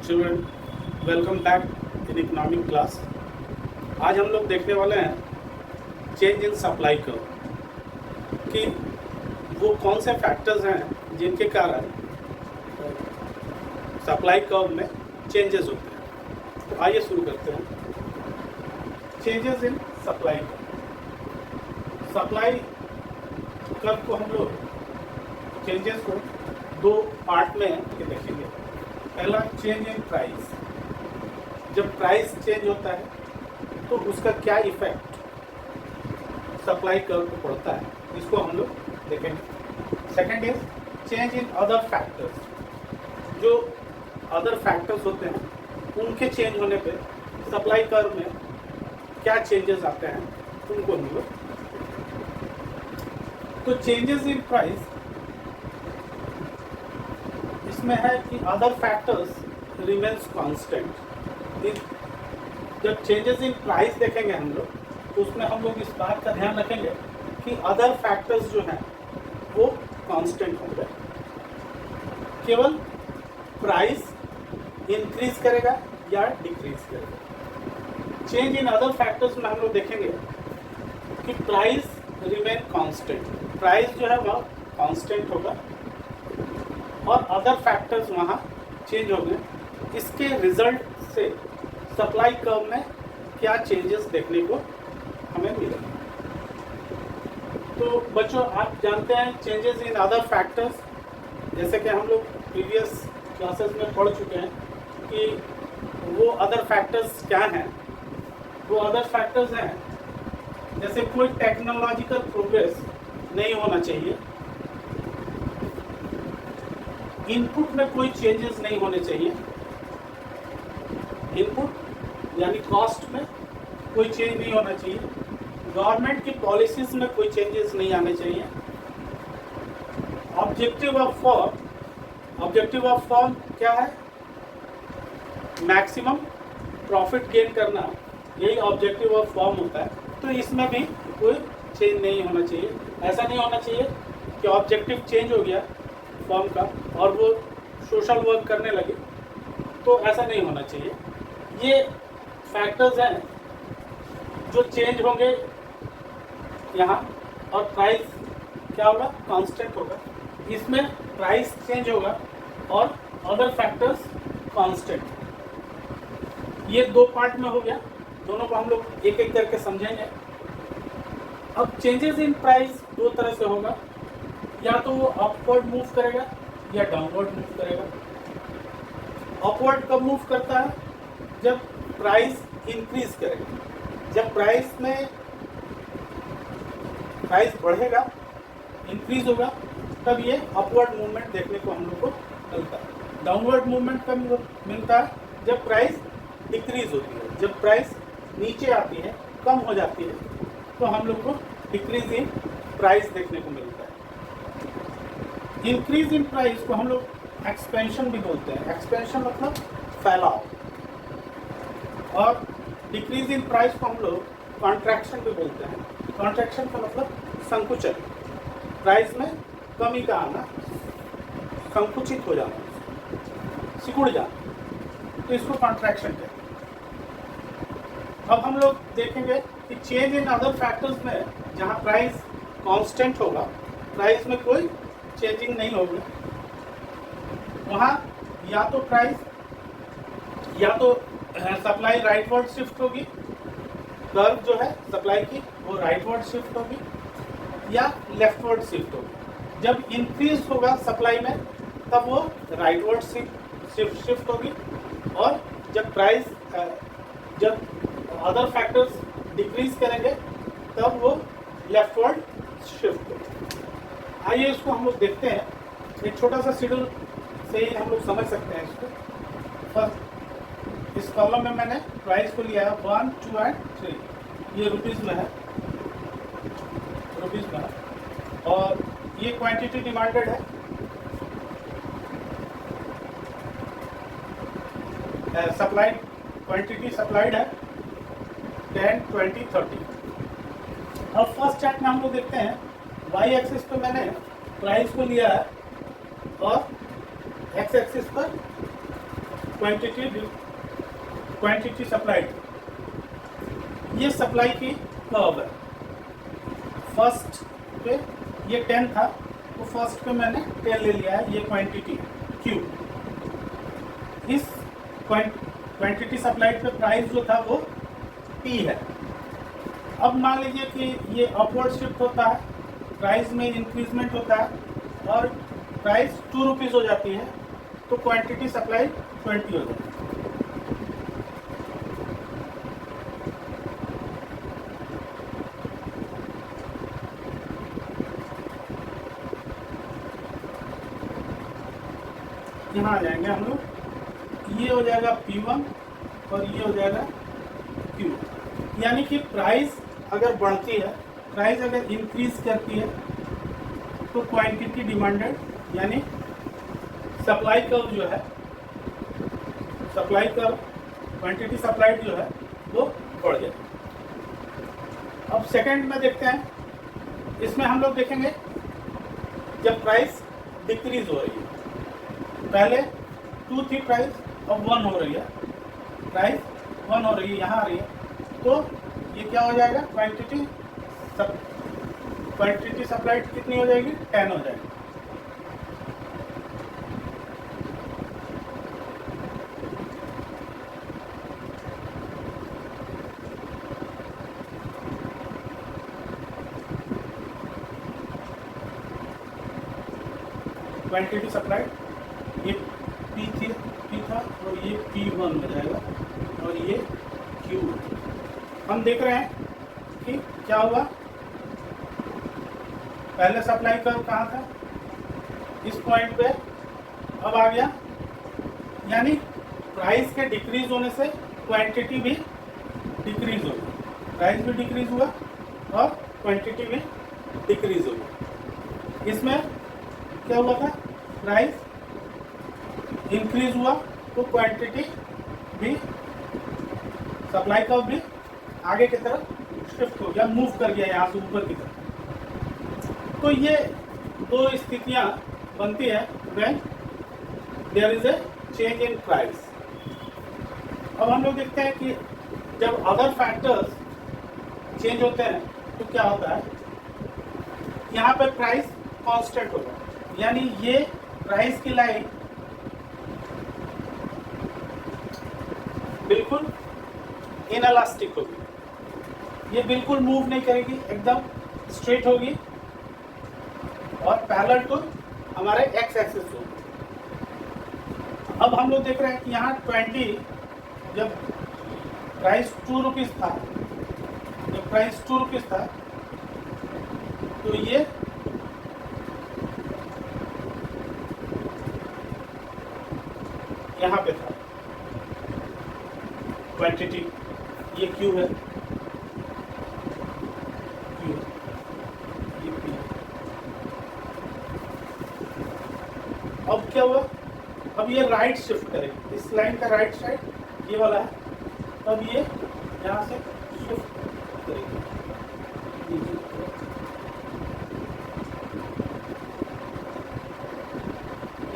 Children, welcome back in economic class. आज हम लोग देखने वाले हैं चेंज इन सप्लाई कर्व कि वो कौन से फैक्टर्स हैं जिनके कारण सप्लाई कर्व में चेंजेस होते हैं। तो आइए शुरू करते हैं। Changes in supply curve. Supply curve को हम लोग चेंजेस को दो पार्ट में देखेंगे। पहला, चेंज इन प्राइस। जब प्राइस चेंज होता है तो उसका क्या इफेक्ट सप्लाई कर्व को पड़ता है, इसको हम लोग देखेंगे। Second is change in other factors. जो अदर फैक्टर्स होते हैं उनके चेंज होने पे सप्लाई कर्व में क्या चेंजेस आते हैं उनको हम लोग। तो चेंजेस इन प्राइस इसमें है कि अदर फैक्टर्स रिमेन्स कांस्टेंट। जब चेंजेस इन प्राइस देखेंगे हम लोग तो उसमें हम लोग इस बात का ध्यान रखेंगे कि अदर फैक्टर्स जो हैं वो कांस्टेंट होंगे। केवल प्राइस इंक्रीज करेगा या डिक्रीज करेगा। चेंज इन अदर फैक्टर्स में हम लोग देखेंगे कि प्राइस रिमेन कांस्टेंट। प्राइस जो है वह कांस्टेंट होगा और अदर फैक्टर्स वहाँ चेंज हो गए। इसके रिजल्ट से सप्लाई कर्व में क्या चेंजेस देखने को हमें मिलेंगे। तो बच्चों, आप जानते हैं चेंजेस इन अदर फैक्टर्स, जैसे कि हम लोग प्रीवियस क्लासेस में पढ़ चुके हैं कि वो अदर फैक्टर्स क्या हैं। वो अदर फैक्टर्स हैं जैसे कोई टेक्नोलॉजिकल प्रोग्रेस नहीं होना चाहिए, इनपुट में कोई चेंजेस नहीं होने चाहिए, इनपुट यानी कॉस्ट में कोई चेंज नहीं होना चाहिए, गवर्नमेंट की पॉलिसीज में कोई चेंजेस नहीं आने चाहिए। ऑब्जेक्टिव ऑफ फॉर्म क्या है? मैक्सिमम प्रॉफिट गेन करना, यही ऑब्जेक्टिव ऑफ फॉर्म होता है। तो इसमें भी कोई चेंज नहीं होना चाहिए। ऐसा नहीं होना चाहिए कि ऑब्जेक्टिव चेंज हो गया फॉर्म का और वो सोशल वर्क करने लगे, तो ऐसा नहीं होना चाहिए। ये फैक्टर्स हैं जो चेंज होंगे यहाँ, और प्राइस क्या होगा? कांस्टेंट होगा। इसमें प्राइस चेंज होगा और अदर फैक्टर्स कांस्टेंट। ये दो पार्ट में हो गया, दोनों को हम लोग एक एक करके समझेंगे। अब चेंजेस इन प्राइस दो तरह से होगा, या तो वो अपवर्ड मूव करेगा या डाउनवर्ड मूव करेगा। अपवर्ड कब मूव करता है? जब प्राइस इंक्रीज करेगा। जब प्राइस बढ़ेगा, इंक्रीज होगा, तब ये अपवर्ड मूवमेंट देखने को हम लोग को मिलता है। डाउनवर्ड मूवमेंट कब मिलता है? जब प्राइस डिक्रीज होती है, जब प्राइस नीचे आती है, कम हो जाती है, तो हम लोग को डिक्रीज इन प्राइस देखने को मिलता है। इंक्रीज इन प्राइस को हम लोग एक्सपेंशन भी बोलते हैं। एक्सपेंशन मतलब फैलाव। और डिक्रीज इन प्राइस को हम लोग कॉन्ट्रैक्शन भी बोलते हैं। कॉन्ट्रैक्शन का मतलब संकुचन, प्राइस में कमी का आना, संकुचित हो जाना, सिकुड़ जाना, तो इसको कॉन्ट्रैक्शन कहते हैं। अब हम लोग देखेंगे कि चेंज इन अदर फैक्टर्स में जहाँ प्राइस कांस्टेंट होगा, प्राइस में कोई चेंजिंग नहीं होगी, वहाँ या तो प्राइस या तो सप्लाई राइटवर्ड शिफ्ट होगी, कर्व जो है सप्लाई की वो राइटवर्ड शिफ्ट होगी या लेफ्टवर्ड शिफ्ट होगी। जब इंक्रीज होगा सप्लाई में तब वो राइटवर्ड शिफ्ट होगी, और जब प्राइस जब अदर फैक्टर्स डिक्रीज करेंगे तब वो लेफ्टवर्ड शिफ्ट होगी। आइए इसको हम लोग देखते हैं। एक छोटा सा शेड्यूल से ही हम लोग समझ सकते हैं इसको। फर्स्ट, इस कॉलम में मैंने प्राइस को लिया है 1, 2 एंड 3। ये रुपीज़ में है, और ये क्वांटिटी डिमांडेड है, सप्लाइड क्वांटिटी सप्लाइड है 10, 20, 30। अब फर्स्ट चार्ट में हम लोग देखते हैं, वाई एक्सिस पे मैंने प्राइस को लिया है और एक्स एक्सिस पर क्वांटिटी सप्लाइड, ये सप्लाई की कर्व है। फर्स्ट पे ये 10 था, तो फर्स्ट पे मैंने 10 ले लिया है, ये क्वांटिटी Q। इस क्वांटिटी सप्लाइड पे प्राइस जो था वो P है। अब मान लीजिए कि ये अपवर्ड शिफ्ट होता है, प्राइस में इंक्रीजमेंट होता है और प्राइस 2 रुपीज़ हो जाती है, तो क्वांटिटी सप्लाई 20 हो जाती है। यहाँ आ जाएंगे हम लोग, ये हो जाएगा P1 और ये हो जाएगा Q। यानी कि प्राइस अगर बढ़ती है, प्राइस अगर इंक्रीज करती है, तो क्वांटिटी डिमांडेड यानी सप्लाई कर्व जो है, सप्लाई कर्व क्वांटिटी सप्लाइड जो है वो बढ़ जाए। अब सेकंड में देखते हैं, इसमें हम लोग देखेंगे जब प्राइस डिक्रीज हो रही है, पहले 2 थी प्राइस, अब 1 हो रही है, प्राइस 1 हो रही है, यहाँ आ रही है, तो ये क्या हो जाएगा, क्वांटिटी सप्लाइड कितनी हो जाएगी, 10 हो जाएगी। क्वांटिटी सप्लाइड ये P था और ये P1 हो जाएगा और ये Q। हम देख रहे हैं कि क्या हुआ, पहले सप्लाई कर्व कहाँ था, इस पॉइंट पे, अब आ गया, यानी प्राइस के डिक्रीज होने से क्वांटिटी भी डिक्रीज होगी, प्राइस भी डिक्रीज हुआ और क्वांटिटी भी डिक्रीज होगी। इसमें क्या हुआ था, प्राइस इंक्रीज हुआ तो क्वांटिटी भी, सप्लाई कर्व भी आगे की तरफ शिफ्ट हो गया, मूव कर गया यहाँ से ऊपर की तरफ। तो ये दो स्थितियाँ बनती है when there is a change in price. अब हम लोग देखते हैं कि जब अदर फैक्टर्स चेंज होते हैं तो क्या होता है, यहाँ पर प्राइस कांस्टेंट होगा, यानी ये प्राइस की लाइन बिल्कुल इनएलास्टिक होगी, ये बिल्कुल मूव नहीं करेगी, एकदम स्ट्रेट होगी और पैरेलल टू हमारे एक्स एक्सिस होगी। अब हम लोग देख रहे हैं कि यहाँ 20, जब प्राइस 2 रुपीज़ था, जब प्राइस 2 रुपीज़ था, तो ये यहाँ पे था क्वांटिटी, ये Q है, Q, ये P। अब क्या हुआ, अब ये राइट शिफ्ट करेगी, इस लाइन का राइट साइड ये वाला है, अब ये यहाँ से शिफ्ट करेगी,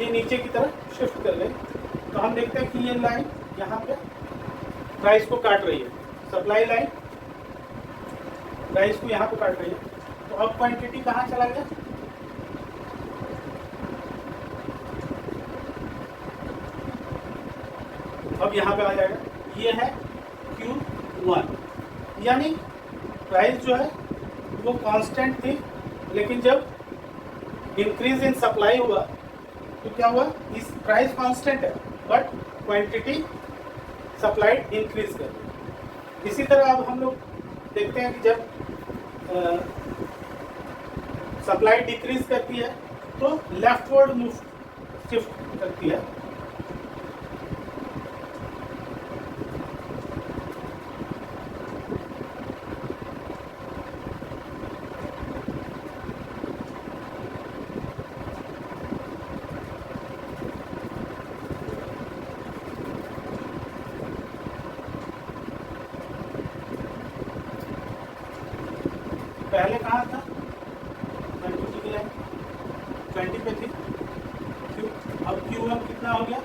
ये नीचे की तरफ शिफ्ट कर ले। तो हम देखते हैं कि ये लाइन यहाँ पे प्राइस को काट रही है, सप्लाई लाइन प्राइस को यहाँ पे काट रही है। तो अब क्वांटिटी कहाँ चला गया, अब यहाँ पे आ जाएगा, ये है Q1, यानी प्राइस जो है वो कांस्टेंट थी, लेकिन जब इंक्रीज इन सप्लाई हुआ तो क्या हुआ, इस प्राइस कांस्टेंट है बट क्वांटिटी सप्लाइड इंक्रीज कर दी। इसी तरह अब हम लोग देखते हैं कि जब सप्लाई डिक्रीज करती है तो लेफ्टवर्ड मूव शिफ्ट करती है, पहले कहाँ था, 20 की लाइन 20 पे थी Q, अब Q1 कितना हो गया,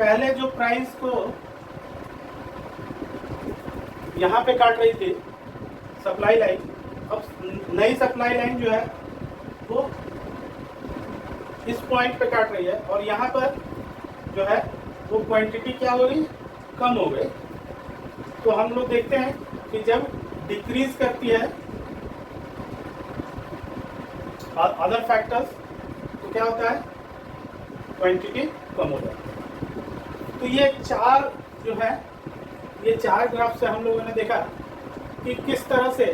पहले जो प्राइस को यहाँ पे काट रही थी सप्लाई लाइन, अब नई सप्लाई लाइन जो है वो इस पॉइंट पे काट रही है और यहाँ पर जो है वो क्वांटिटी क्या हो रही, कम हो गई। तो हम लोग देखते हैं कि जब डिक्रीज करती है अदर फैक्टर्स तो क्या होता है, क्वांटिटी कम हो जाती है। तो ये चार जो है, ये चार ग्राफ से हम लोगों ने देखा कि किस तरह से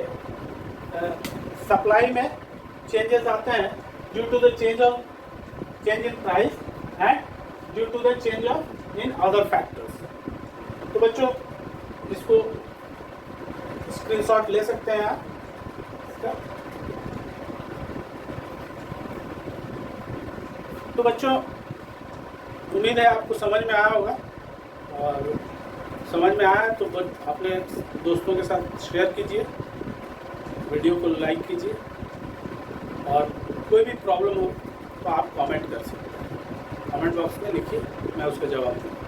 सप्लाई में चेंजेस आते हैं due to the change in price and due to the change in other factors. तो बच्चों इसको स्क्रीनशॉट ले सकते हैं आप इसका। तो बच्चों उम्मीद है आपको समझ में आया होगा, और समझ में आया तो अपने दोस्तों के साथ शेयर कीजिए, वीडियो को लाइक कीजिए, और कोई भी प्रॉब्लम हो तो आप कमेंट कर सकते हैं, कमेंट बॉक्स में लिखिए, मैं उसका जवाब दूँगा।